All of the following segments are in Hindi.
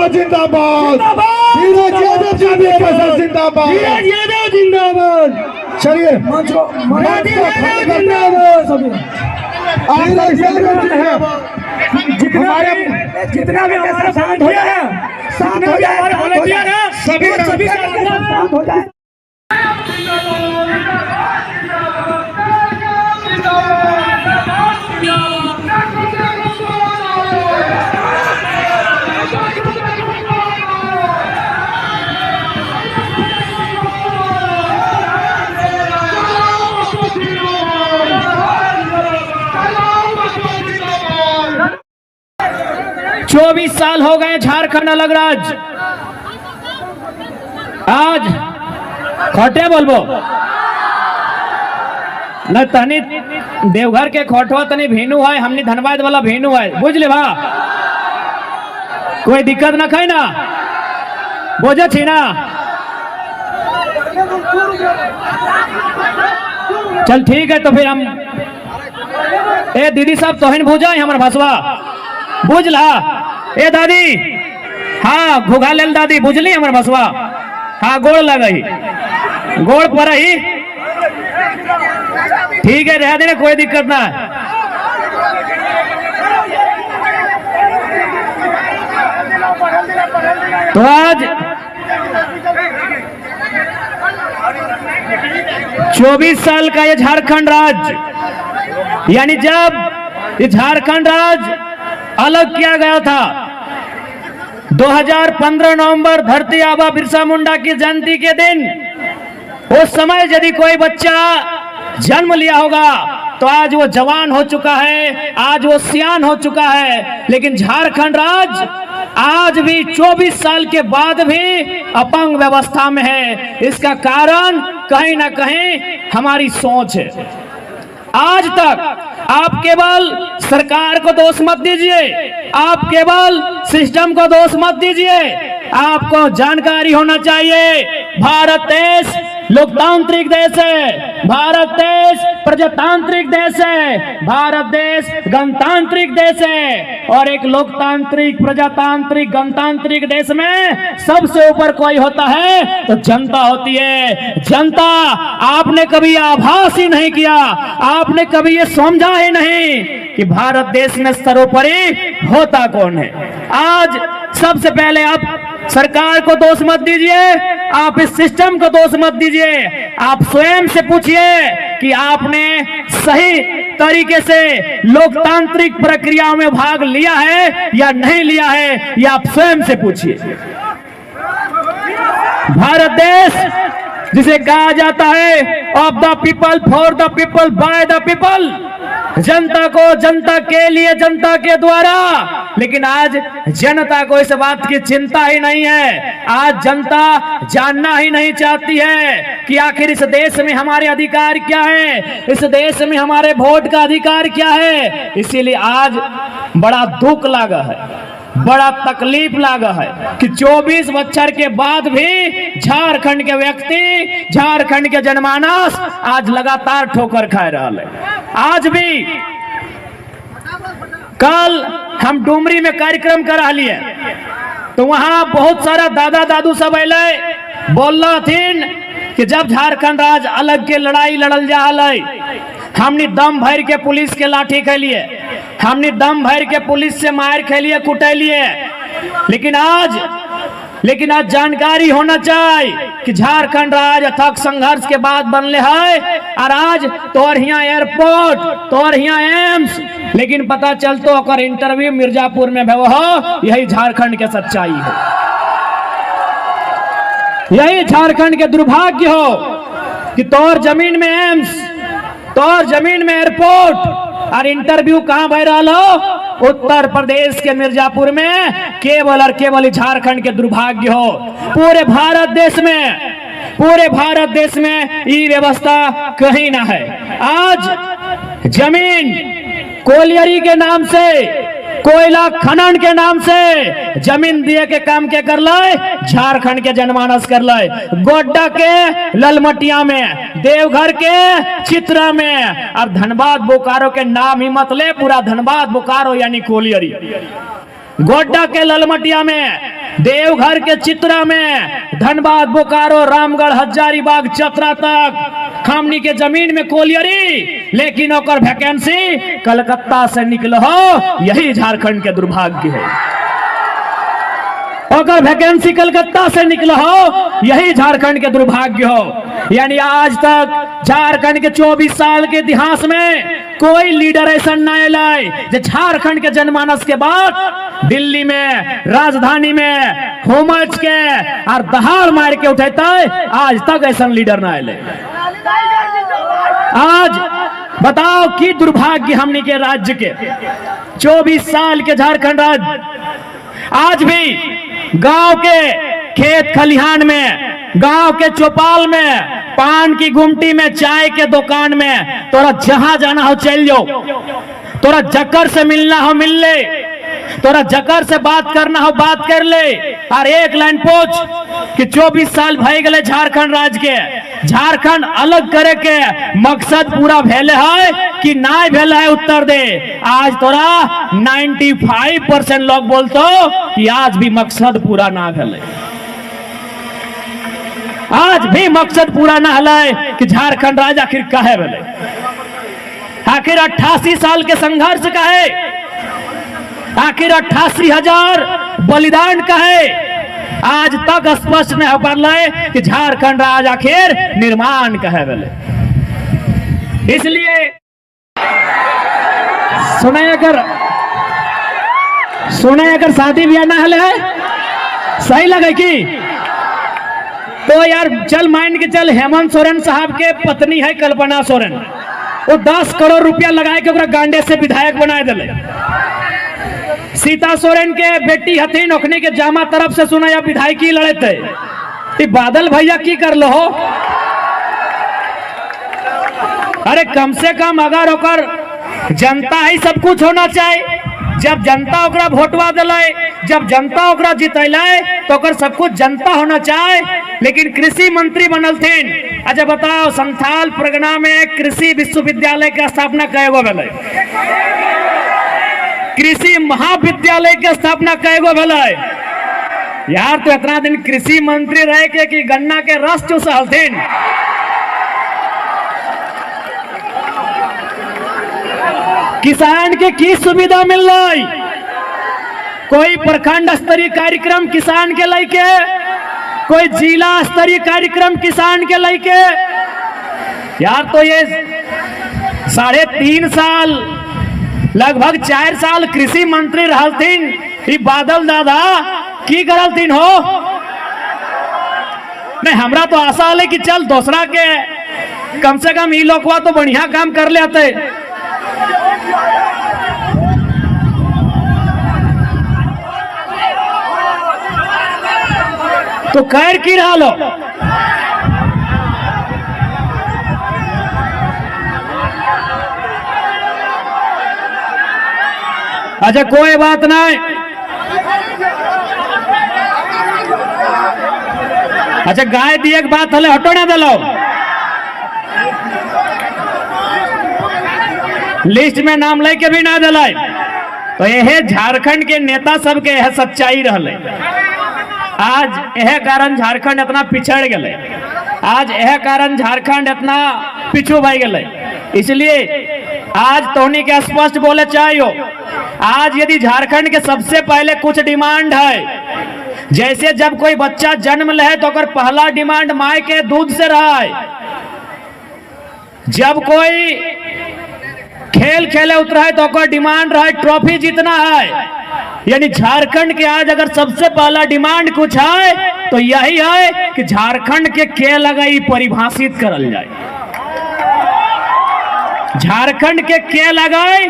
भाजपा जिंदाबाद, धीरज यादव जी जिंदाबाद, धीरज यादव जिंदाबाद। चलिए जितना भी हमारा शांत हो जाए, शांत हो जाए, हमारे वॉलंटियर हैं सभी शांत हो जाए। 24 साल हो गए झारखंड अलग राज्य। आज खोटे बोलबो न तनी देवघर के खोटवा तनी भेनू है, हमनी धनबाद वाला भेनू है, बुझ ले भा। कोई दिक्कत न खाई ना, बोझे थी ना। चल ठीक है, तो फिर हम ए दीदी साहब तोहिन भूजा हमारे भसवा बुझला। ए दादी, हाँ घुघा लेल दादी, बुझली हमारे भसवा। हाँ गोड़ लगई, गोड़ पर ही ठीक है, रह देने कोई दिक्कत ना। तो आज 24 साल का ये झारखंड राज्य, यानी जब ये झारखंड राज्य अलग किया गया था 2015 नवंबर धरती आबा बिरसा मुंडा की जयंती के दिन, उस समय यदि कोई बच्चा जन्म लिया होगा तो आज वो जवान हो चुका है, आज वो सियान हो चुका है। लेकिन झारखंड राज्य आज भी 24 साल के बाद भी अपंग व्यवस्था में है। इसका कारण कहीं ना कहीं हमारी सोच है। आज तक आप केवल सरकार को दोष मत दीजिए, आप केवल सिस्टम को दोष मत दीजिए, आपको जानकारी होना चाहिए भारत देश लोकतांत्रिक देश है, भारत देश प्रजातांत्रिक देश है, भारत देश गणतांत्रिक देश है। और एक लोकतांत्रिक प्रजातांत्रिक गणतांत्रिक देश में सबसे ऊपर कोई होता है तो जनता होती है। जनता, आपने कभी आभास ही नहीं किया, आपने कभी ये समझा ही नहीं कि भारत देश में सर्वोपरि होता कौन है। आज सबसे पहले आप सरकार को दोष मत दीजिए, आप इस सिस्टम को दोष मत दीजिए, आप स्वयं से पूछिए कि आपने सही तरीके से लोकतांत्रिक प्रक्रियाओं में भाग लिया है या नहीं लिया है, यह आप स्वयं से पूछिए। भारत देश जिसे कहा जाता है of the people, for the people, by the people, जनता को, जनता के लिए, जनता के द्वारा। लेकिन आज जनता को इस बात की चिंता ही नहीं है। आज जनता जानना ही नहीं चाहती है कि आखिर इस देश में हमारे अधिकार क्या है, इस देश में हमारे वोट का अधिकार क्या है। इसीलिए आज बड़ा दुख लगा है, बड़ा तकलीफ लगा है कि 24 बच्चर के बाद भी झारखंड के व्यक्ति, झारखंड के जनमानस आज लगातार ठोकर खा रहा है। आज भी कल हम डुमरी में कार्यक्रम करा लिए तो वहां बहुत सारा दादा दादू सब अल बोल रही कि जब झारखंड राज्य अलग के लड़ाई लड़ल जा रहा है, हमने दम भर के पुलिस के लाठी खेलिए, हमने दम भर के पुलिस से मार खेलिए, कुटलिए। लेकिन आज जानकारी होना चाहिए कि झारखंड राज्य अथक संघर्ष के बाद बनले है। और आज तोर यहाँ एयरपोर्ट, तोर यहाँ एम्स, लेकिन पता चलतो अगर इंटरव्यू मिर्जापुर में भे हो, यही झारखंड के सच्चाई है, यही झारखंड के दुर्भाग्य हो कि तोर जमीन में एम्स, तोर जमीन में एयरपोर्ट और इंटरव्यू कहां बह रहा हो? उत्तर प्रदेश के मिर्जापुर में। केवल और केवल झारखंड के दुर्भाग्य हो। पूरे भारत देश में ये व्यवस्था कहीं ना है। आज जमीन कोलियरी के नाम से, कोयला खनन के नाम से जमीन दिए के काम के कर ले झारखंड के जनमानस कर ले। गोड्डा के ललमटिया में, देवघर के चित्रा में, और धनबाद बोकारो के नाम ही मत ले, पूरा धनबाद बोकारो यानी कोलियरी। गोड्डा के ललमटिया में देवघर के चित्रा में, धनबाद, बोकारो, रामगढ़, हजारीबाग, चतरा तक खामनी के जमीन में कोलियरी, लेकिन ओकर वैकेंसी कलकत्ता से निकल हो, यही झारखंड के दुर्भाग्य है। ओकर वैकेंसी कलकत्ता से निकल हो, यही झारखंड के दुर्भाग्य हो। यानी आज तक झारखंड के 24 साल के इतिहास में कोई लीडर ऐसा नहीं लाए जो झारखंड के जनमानस के बाद दिल्ली में, राजधानी में होमच के और दहाड़ मार के उठेता है। आज तक ऐसा लीडर ना आए। आज बताओ कि दुर्भाग्य हमने के राज्य के 24 साल के झारखंड राज्य, आज भी गांव के खेत खलिहान में, गांव के चौपाल में, पान की गुमटी में, चाय के दुकान में, तोरा जहां जाना हो चल जाओ, तोरा जकर से मिलना हो मिल ले, तोरा जकर से बात करना हो बात कर ले। और एक लाइन पूछ कि 24 साल भाई गए झारखंड राज्य के, झारखंड अलग करे के मकसद पूरा भेले है कि ना भेले है, उत्तर दे। आज तोरा 95% लोग बोलतो कि आज भी मकसद पूरा ना भेले, आज भी मकसद पूरा ना हलाए कि झारखंड राज्य आखिर काहे भेले, आखिर 88 साल के संघर्ष का है, आखिर 88,000 बलिदान का है। आज तक स्पष्ट नहीं हो पा रहा है कि झारखंड राज्य आखिर निर्माण का है भेले। इसलिए सुने अगर शादी ब्याह ना हले है, सही लगे कि तो यार चल मान के चल, हेमंत सोरेन साहब के पत्नी है कल्पना सोरेन, वो 10 करोड़ रुपया लगाए के ओकरा गांडे से विधायक बनाए दिले। सीता सोरेन के बेटी हथिन, ओखनी के जामा तरफ से सुना या विधायकी लड़े थे। बादल भैया की कर लो हो? अरे कम से कम अगर ओकर जनता ही सब कुछ होना चाहिए। जब जनता ओकरा वोटवा दिलाए, जब जनता ओकरा जितैलाए तो ओकर सब कुछ जनता होना चाहिए। लेकिन कृषि मंत्री बनल थीन। अच्छा बताओ, संथाल परगना में कृषि विश्वविद्यालय का स्थापना कएगो भेलै? कृषि महाविद्यालय के स्थापना कएगो भेलै? यार तो इतना दिन कृषि मंत्री रहे के कि गन्ना के रस चूसलथिन। किसान के की सुविधा मिल रही? कोई प्रखंड स्तरीय कार्यक्रम किसान के लेके, कोई जिला स्तरीय कार्यक्रम किसान के लेके। यार तो ये 3.5 साल, लगभग 4 साल कृषि मंत्री रहलथिन, ये बादल दादा की करलथिन हो? नहीं, हमरा तो आशा है कि चल दूसरा के कम से कम ये लोग तो बढ़िया काम कर लेते। तो कर की रहा लो? अच्छा कोई बात नहीं। अच्छा गाय दिए एक बात हले हटो ना दिलो, लिस्ट में नाम लेके भी ना दिलाई। तो यह झारखंड के नेता सब के यह सच्चाई रहले। आज यह कारण झारखंड इतना पिछड़ गए, आज यह कारण झारखंड इतना पिछू भाई गए। इसलिए आज तोहनी के स्पष्ट बोले चाहिए, आज यदि झारखंड के सबसे पहले कुछ डिमांड है, जैसे जब कोई बच्चा जन्म ले तो अगर पहला डिमांड माय के दूध से रहा है, जब कोई खेल खेले उतरा है तो कोई डिमांड रहा है ट्रॉफी जीतना है। यानी झारखंड के आज अगर सबसे पहला डिमांड कुछ है तो यही है कि झारखंड के खेल लगाई परिभाषित करल जाए, झारखंड के खेल लगाए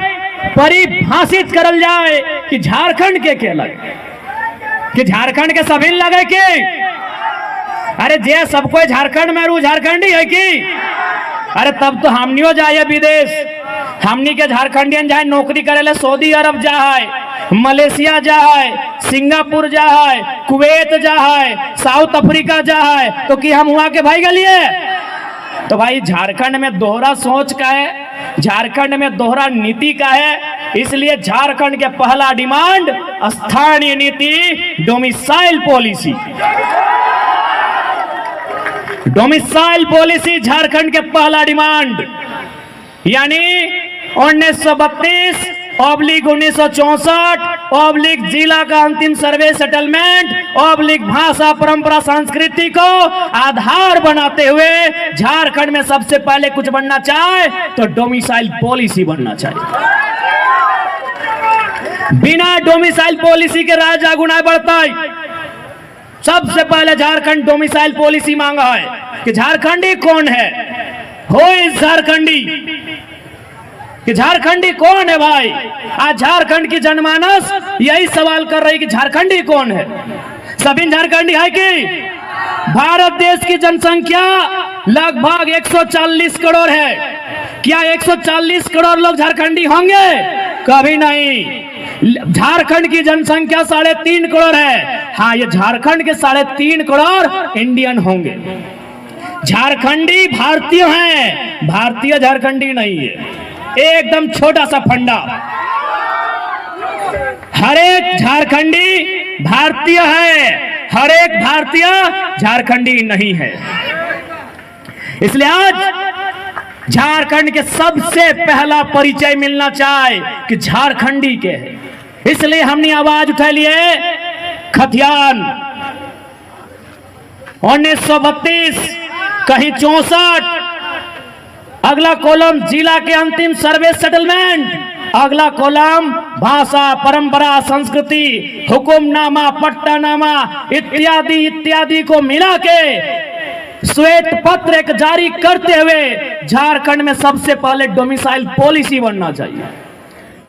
परिभाषित करल जाए कि झारखंड के खेल लगे, कि झारखंड के सभी लगे कि अरे जे सब कोई झारखंड में रू झारखंडी है कि अरे तब तो हमनियो जाए विदेश, हमनी के झारखंडियन जाए नौकरी करे ले सऊदी अरब जाए, मलेशिया जाए, सिंगापुर जाए, कुवैत जाए, साउथ अफ्रीका जाए, तो कि हम वहां के भाई गलिए? तो भाई झारखंड में दोहरा सोच का है, झारखंड में दोहरा नीति का है। इसलिए झारखंड के पहला डिमांड स्थानीय नीति, domicile policy. Domicile policy Jharkhand के पहला डिमांड, यानी 1932/1964 जिला का अंतिम सर्वे सेटलमेंट भाषा परंपरा संस्कृति को आधार बनाते हुए झारखंड में सबसे पहले कुछ बनना चाहे तो डोमिसाइल पॉलिसी बनना चाहिए। बिना डोमिसाइल पॉलिसी के राज आगुना बढ़ता है। सबसे पहले झारखंड डोमिसाइल पॉलिसी मांगा है कि झारखंडी कौन है, हो इस झारखंडी कि झारखंडी कौन है भाई। आज झारखंड की जनमानस यही सवाल कर रही कि झारखंडी कौन है। सभी झारखंडी है कि भारत देश की जनसंख्या लगभग 140 करोड़ है। क्या 140 करोड़ लोग झारखंडी होंगे? कभी नहीं। झारखंड की जनसंख्या 3.5 करोड़ है। हाँ, ये झारखंड के 3.5 करोड़ इंडियन होंगे। झारखंडी भारतीय हैं, भारतीय झारखंडी नहीं है। एकदम छोटा सा फंडा, हर एक झारखंडी भारतीय है, हर एक भारतीय झारखंडी नहीं है। इसलिए आज झारखंड के सबसे पहला परिचय मिलना चाहे कि झारखंडी के है। इसलिए हमने आवाज उठा लिए खतियान 1932 कहीं 64, अगला कॉलम जिला के अंतिम सर्वे सेटलमेंट, अगला कॉलम भाषा परंपरा संस्कृति, हुकुमनामा, पट्टानामा इत्यादि इत्यादि को मिला के श्वेत पत्र एक जारी करते हुए झारखंड में सबसे पहले डोमिसाइल पॉलिसी बनना चाहिए।